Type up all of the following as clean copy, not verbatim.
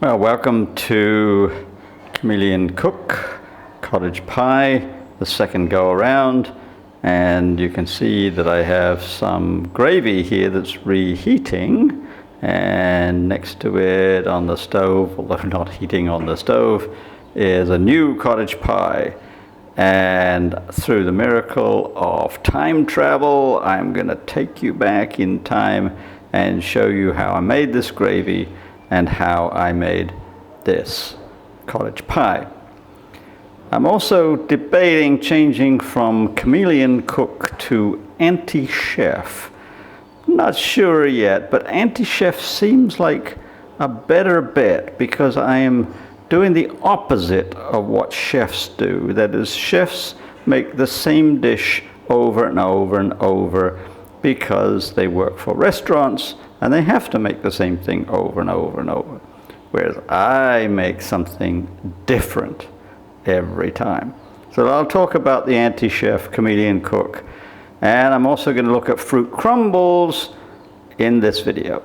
Well, welcome to Chameleon Cook, Cottage Pie, the second go around. And you can see that I have some gravy here that's reheating. And next to it on the stove, although not heating on the stove, is a new cottage pie. And through the miracle of time travel, I'm going to take you back in time and show you how I made this gravy and how I made this cottage pie. I'm also debating changing from chameleon cook to anti-chef. Not sure yet, but anti-chef seems like a better bet because I am doing the opposite of what chefs do. That is, chefs make the same dish over and over and over because they work for restaurants and they have to make the same thing over and over and over. Whereas I make something different every time. So I'll talk about the anti-chef chameleon cook, and I'm also going to look at fruit crumbles in this video.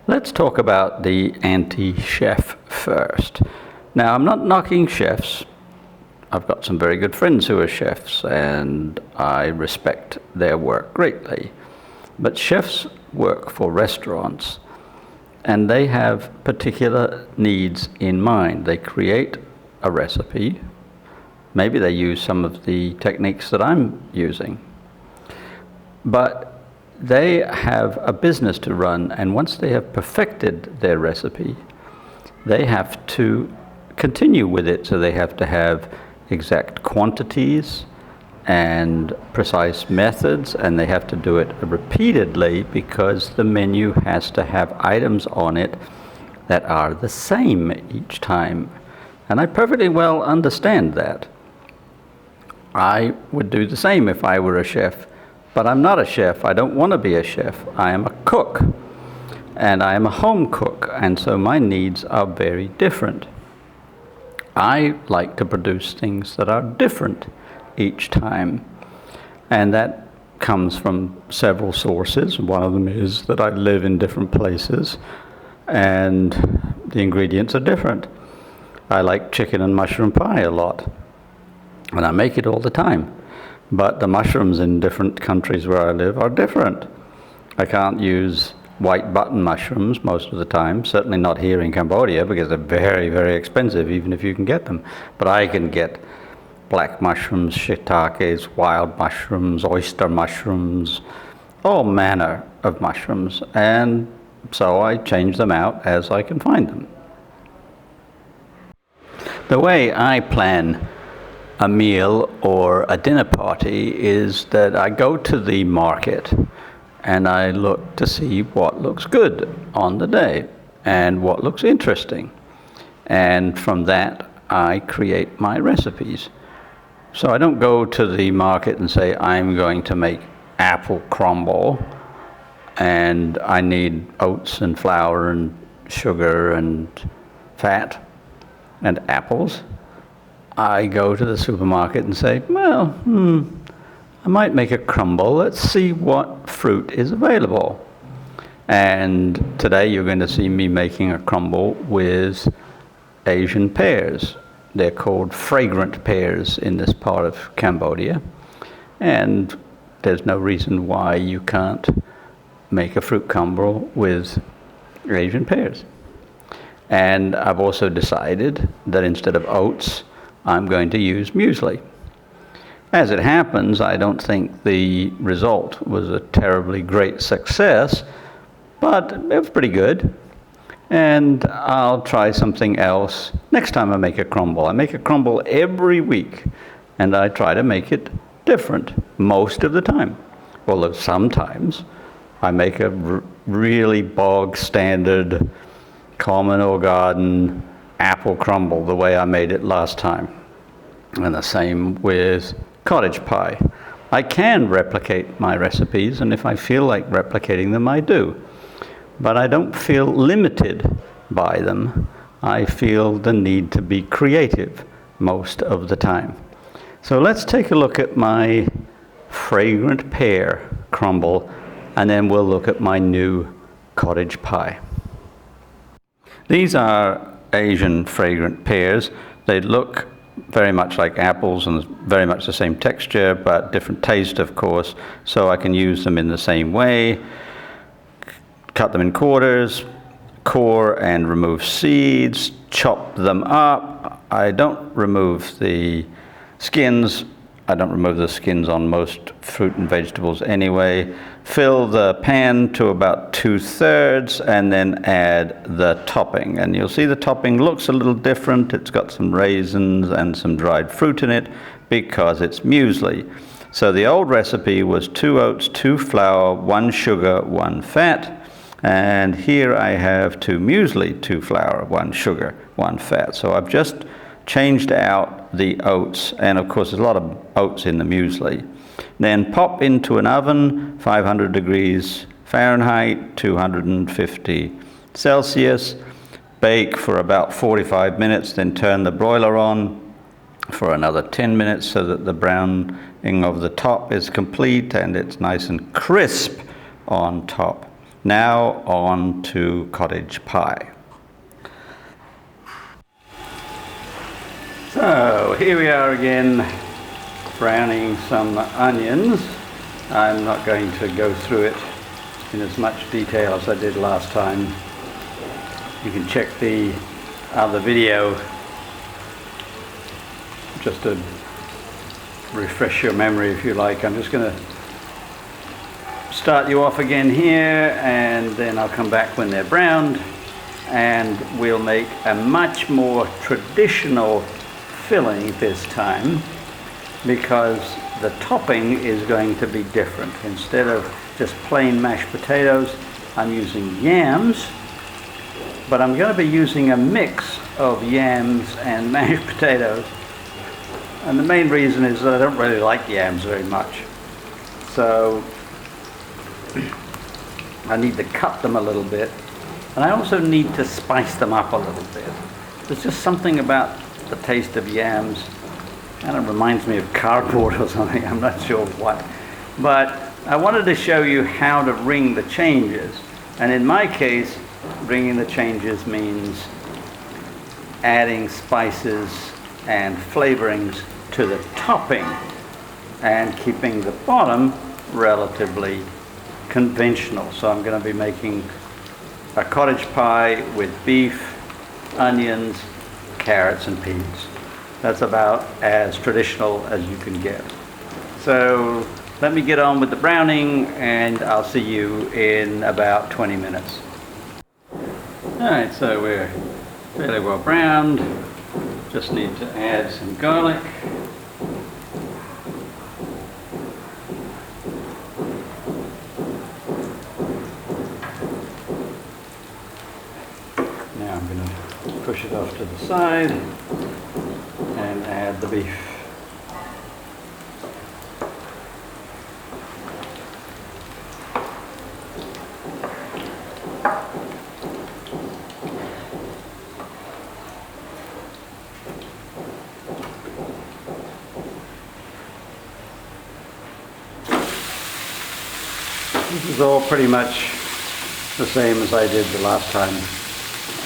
Let's talk about the anti-chef first. Now, I'm not knocking chefs. I've got some very good friends who are chefs, and I respect their work greatly. But chefs work for restaurants, and they have particular needs in mind. They create a recipe. Maybe they use some of the techniques that I'm using. But they have a business to run, and once they have perfected their recipe, they have to continue with it. So they have to have exact quantities and precise methods, and they have to do it repeatedly because the menu has to have items on it that are the same each time. And I perfectly well understand that. I would do the same if I were a chef. But I'm not a chef. I don't want to be a chef. I am a cook, and I am a home cook, and so my needs are very different. I like to produce things that are different each time, and that comes from several sources. One of them is that I live in different places, and the ingredients are different. I like chicken and mushroom pie a lot, and I make it all the time. But the mushrooms in different countries where I live are different. I can't use white button mushrooms most of the time, certainly not here in Cambodia because they're very, very expensive, even if you can get them. But I can get black mushrooms, shiitakes, wild mushrooms, oyster mushrooms, all manner of mushrooms. And so I change them out as I can find them. The way I plan a meal or a dinner party is that I go to the market and I look to see what looks good on the day and what looks interesting. And from that, I create my recipes. So I don't go to the market and say, I'm going to make apple crumble and I need oats and flour and sugar and fat and apples. I go to the supermarket and say, well, I might make a crumble. Let's see what fruit is available. And today you're going to see me making a crumble with Asian pears. They're called fragrant pears in this part of Cambodia. And there's no reason why you can't make a fruit crumble with Asian pears. And I've also decided that instead of oats, I'm going to use muesli. As it happens, I don't think the result was a terribly great success, but it was pretty good. and I'll try something else next time I make a crumble. I make a crumble every week, and I try to make it different most of the time. Although sometimes I make a really bog standard, common or garden apple crumble the way I made it last time. And the same with cottage pie. I can replicate my recipes, and if I feel like replicating them, I do. But I don't feel limited by them. I feel the need to be creative most of the time. So let's take a look at my fragrant pear crumble, and then we'll look at my new cottage pie. These are Asian fragrant pears. They look very much like apples and very much the same texture, but different taste, of course, so I can use them in the same way. Cut them in quarters, core and remove seeds, chop them up. I don't remove the skins. I don't remove the skins on most fruit and vegetables anyway. Fill the pan to about 2/3 and then add the topping. And you'll see the topping looks a little different. It's got some raisins and some dried fruit in it because it's muesli. So the old recipe was 2 oats, 2 flour, 1 sugar, 1 fat. And here I have 2 muesli, 2 flour, 1 sugar, 1 fat. So I've just changed out the oats, and of course there's a lot of oats in the muesli. Then pop into an oven, 500 degrees Fahrenheit, 250 Celsius. Bake for about 45 minutes, then turn the broiler on for another 10 minutes so that the browning of the top is complete and it's nice and crisp on top. Now on to cottage pie. So here we are again, browning some onions. I'm not going to go through it in as much detail as I did last time. You can check the other video just to refresh your memory if you like. I'm just going to start you off again here, and then I'll come back when they're browned, and we'll make a much more traditional filling this time because the topping is going to be different. Instead of just plain mashed potatoes, I'm using yams, but I'm going to be using a mix of yams and mashed potatoes. And the main reason is that I don't really like yams very much. So I need to cut them a little bit, and I also need to spice them up a little bit. There's just something about the taste of yams, and it reminds me of cardboard or something. I'm not sure what, but I wanted to show you how to ring the changes. And in my case, ringing the changes means adding spices and flavorings to the topping and keeping the bottom relatively conventional. So I'm going to be making a cottage pie with beef, onions, carrots and peas. That's about as traditional as you can get. So let me get on with the browning, and I'll see you in about 20 minutes. Alright, so we're fairly well browned. Just need to add some garlic. Now I'm going to push it off to the side and add the beef. This is all pretty much the same as I did the last time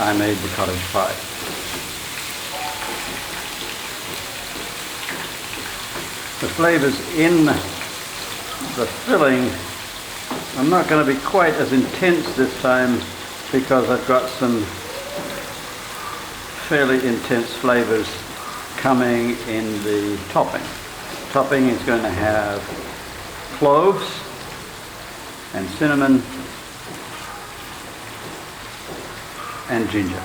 I made the cottage pie. The flavors in the filling are not going to be quite as intense this time because I've got some fairly intense flavors coming in the topping. The topping is going to have cloves and cinnamon and ginger.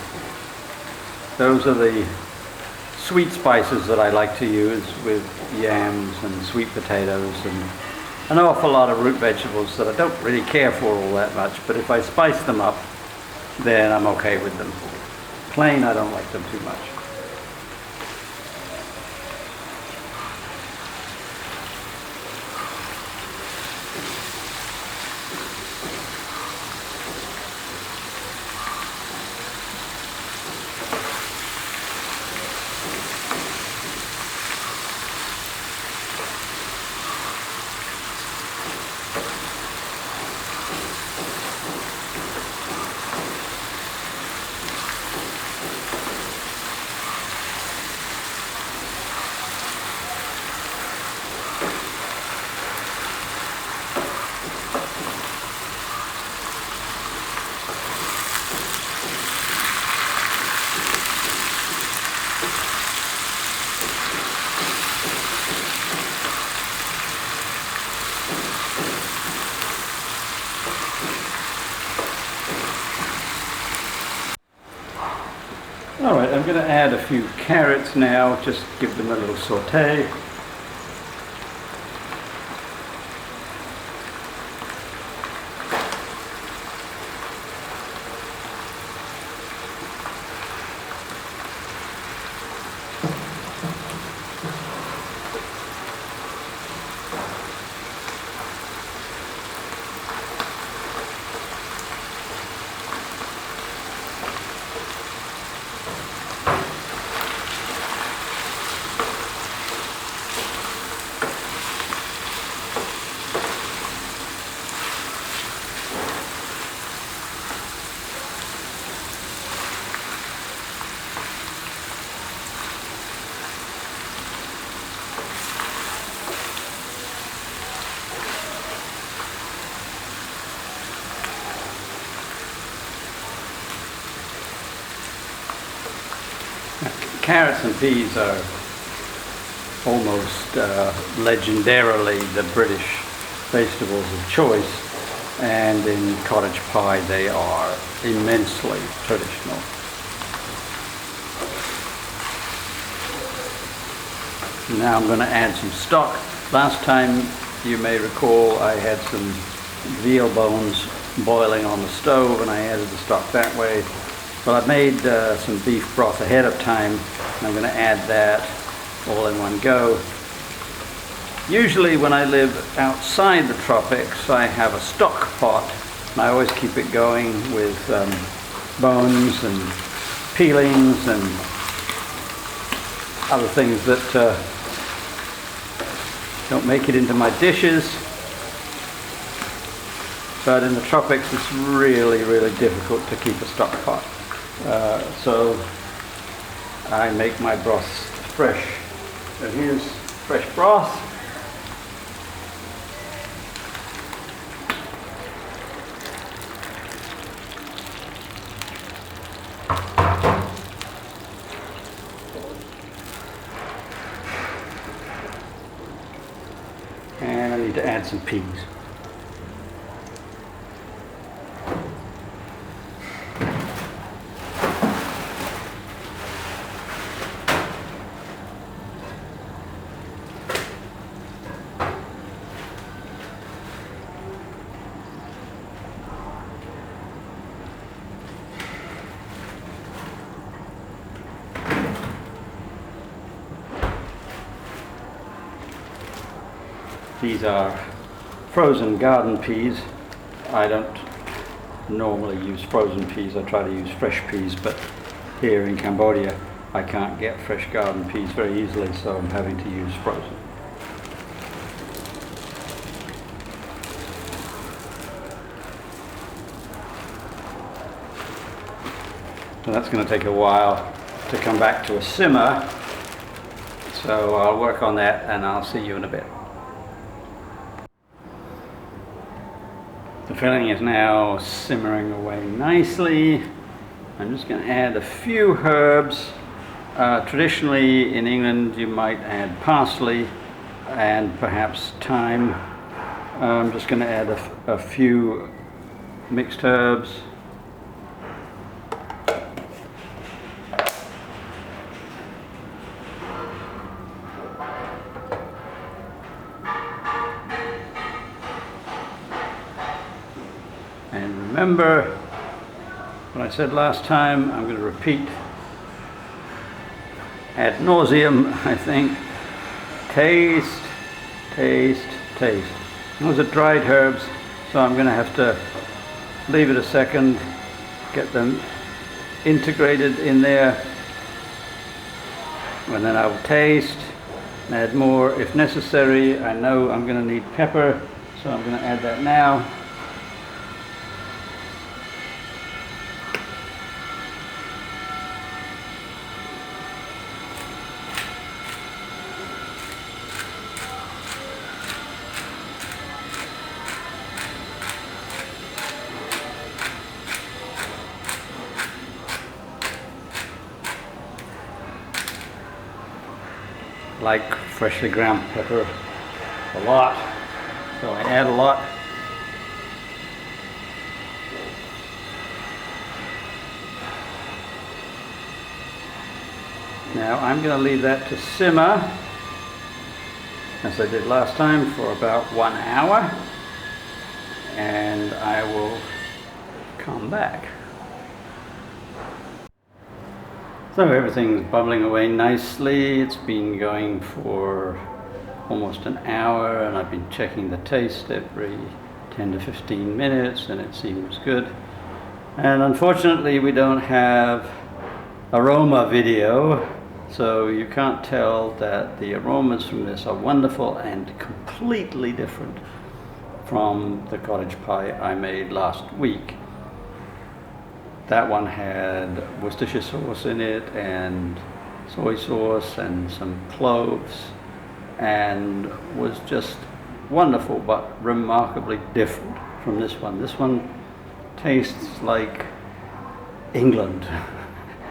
Those are the sweet spices that I like to use with yams and sweet potatoes and an awful lot of root vegetables that I don't really care for all that much, but if I spice them up, then I'm okay with them. Plain, I don't like them too much. Alright, I'm going to add a few carrots now, just give them a little saute. Carrots and peas are almost legendarily the British vegetables of choice, and in cottage pie they are immensely traditional. Now I'm going to add some stock. Last time, you may recall, I had some veal bones boiling on the stove and I added the stock that way. Well, I've made some beef broth ahead of time, and I'm going to add that all in one go. Usually when I live outside the tropics, I have a stock pot, and I always keep it going with bones and peelings and other things that don't make it into my dishes. But in the tropics, it's really, really difficult to keep a stock pot. So I make my broths fresh. So here's fresh broth. And I need to add some peas. These are frozen garden peas. I don't normally use frozen peas, I try to use fresh peas, but here in Cambodia I can't get fresh garden peas very easily, so I'm having to use frozen. So that's going to take a while to come back to a simmer, so I'll work on that and I'll see you in a bit. The filling is now simmering away nicely. I'm just going to add a few herbs. Traditionally in England you might add parsley and perhaps thyme. I'm just going to add a few mixed herbs. remember what I said last time. I'm going to repeat ad nauseum, I think. Taste, taste, taste. Those are dried herbs, so I'm going to have to leave it a second, get them integrated in there, and then I'll taste and add more if necessary. I know I'm going to need pepper, so I'm going to add that now. Like freshly ground pepper a lot, so I add a lot. Now I'm going to leave that to simmer, as I did last time, for about 1 hour, and I will come back. So everything's bubbling away nicely. It's been going for almost an hour, and I've been checking the taste every 10 to 15 minutes, and it seems good. And unfortunately we don't have aroma video, so you can't tell that the aromas from this are wonderful and completely different from the cottage pie I made last week. That one had Worcestershire sauce in it and soy sauce and some cloves, and was just wonderful but remarkably different from this one. This one tastes like England.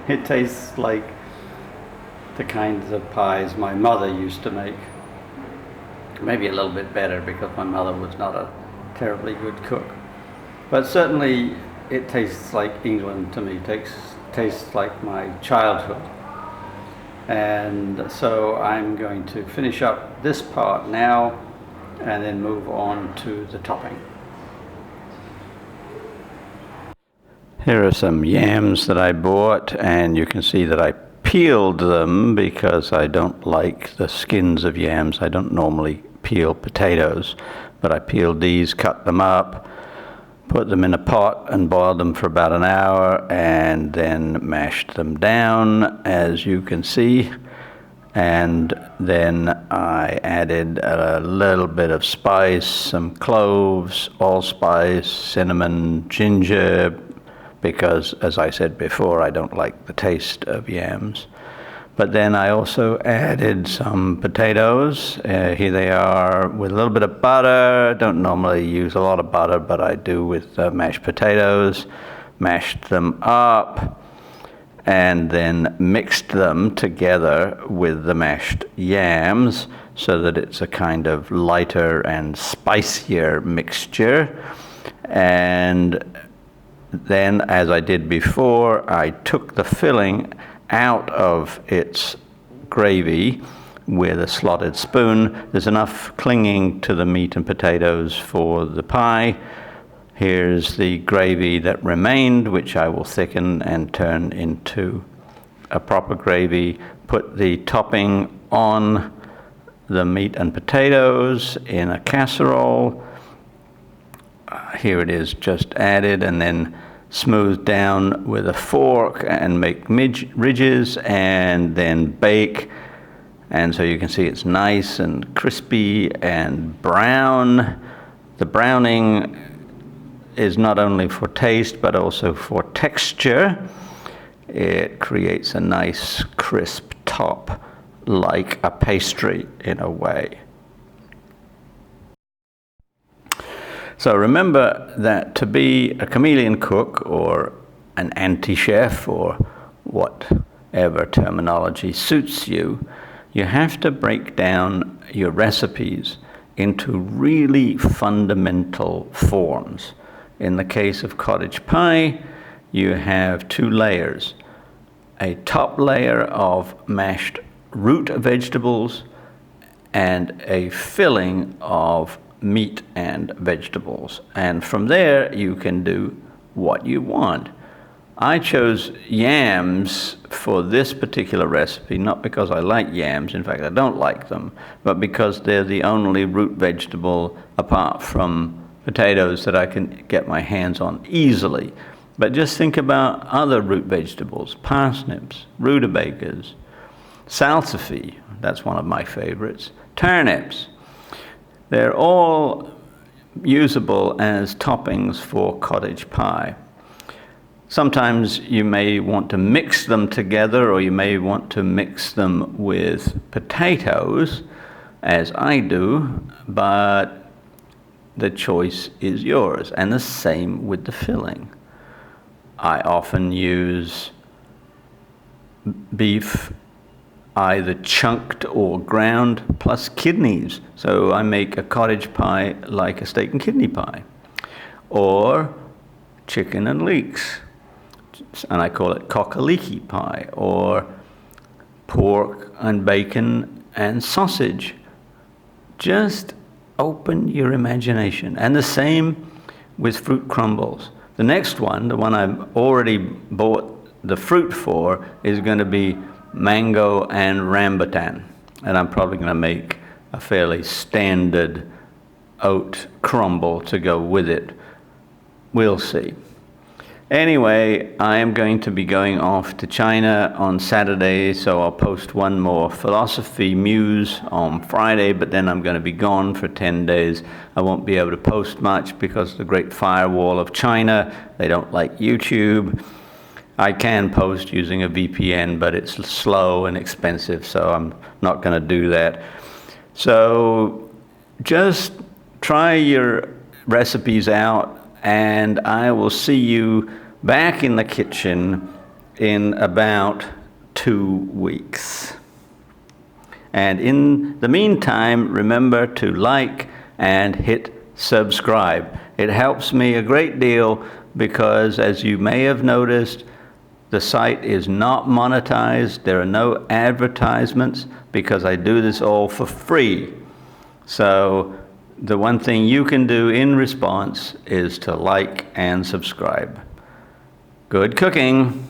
It tastes like the kinds of pies my mother used to make. Maybe a little bit better because my mother was not a terribly good cook. But certainly it tastes like England to me. Tastes like my childhood. And so I'm going to finish up this part now and then move on to the topping. Here are some yams that I bought, and you can see that I peeled them because I don't like the skins of yams. I don't normally peel potatoes, but I peeled these, cut them up, put them in a pot and boiled them for about an hour, and then mashed them down, as you can see. And then I added a little bit of spice, some cloves, allspice, cinnamon, ginger, because, as I said before, I don't like the taste of yams. But then I also added some potatoes. Here they are with a little bit of butter. Don't normally use a lot of butter, but I do with mashed potatoes. Mashed them up and then mixed them together with the mashed yams so that it's a kind of lighter and spicier mixture. And then, as I did before, I took the filling out of its gravy with a slotted spoon. There's enough clinging to the meat and potatoes for the pie. Here's the gravy that remained, which I will thicken and turn into a proper gravy. Put the topping on the meat and potatoes in a casserole. Here it is, just added, and then smooth down with a fork and make ridges and then bake. And so you can see it's nice and crispy and brown. The browning is not only for taste but also for texture. It creates a nice crisp top, like a pastry in a way. So remember that to be a chameleon cook or an anti-chef, or whatever terminology suits you, you have to break down your recipes into really fundamental forms. In the case of cottage pie, you have 2 layers. A top layer of mashed root vegetables and a filling of meat and vegetables. And from there you can do what you want. I chose yams for this particular recipe, not because I like yams, in fact I don't like them, but because they're the only root vegetable apart from potatoes that I can get my hands on easily. But just think about other root vegetables: parsnips, rutabagas, salsify, that's one of my favorites, turnips. They're all usable as toppings for cottage pie. Sometimes you may want to mix them together, or you may want to mix them with potatoes, as I do, but the choice is yours. And the same with the filling. I often use beef either chunked or ground plus kidneys. So I make a cottage pie like a steak and kidney pie. Or chicken and leeks, and I call it cockaliki pie. Or pork and bacon and sausage. Just open your imagination. And the same with fruit crumbles. The next one, the one I've already bought the fruit for, is going to be mango and rambutan. And I'm probably going to make a fairly standard oat crumble to go with it. We'll see. Anyway, I am going to be going off to China on Saturday, so I'll post one more philosophy muse on Friday, but then I'm going to be gone for 10 days. I won't be able to post much because of the Great Firewall of China. They don't like YouTube. I can post using a VPN, but it's slow and expensive, so I'm not going to do that. So just try your recipes out, and I will see you back in the kitchen in about 2 weeks. And in the meantime, remember to like and hit subscribe. It helps me a great deal because, as you may have noticed, the site is not monetized. There are no advertisements because I do this all for free. So the one thing you can do in response is to like and subscribe. Good cooking!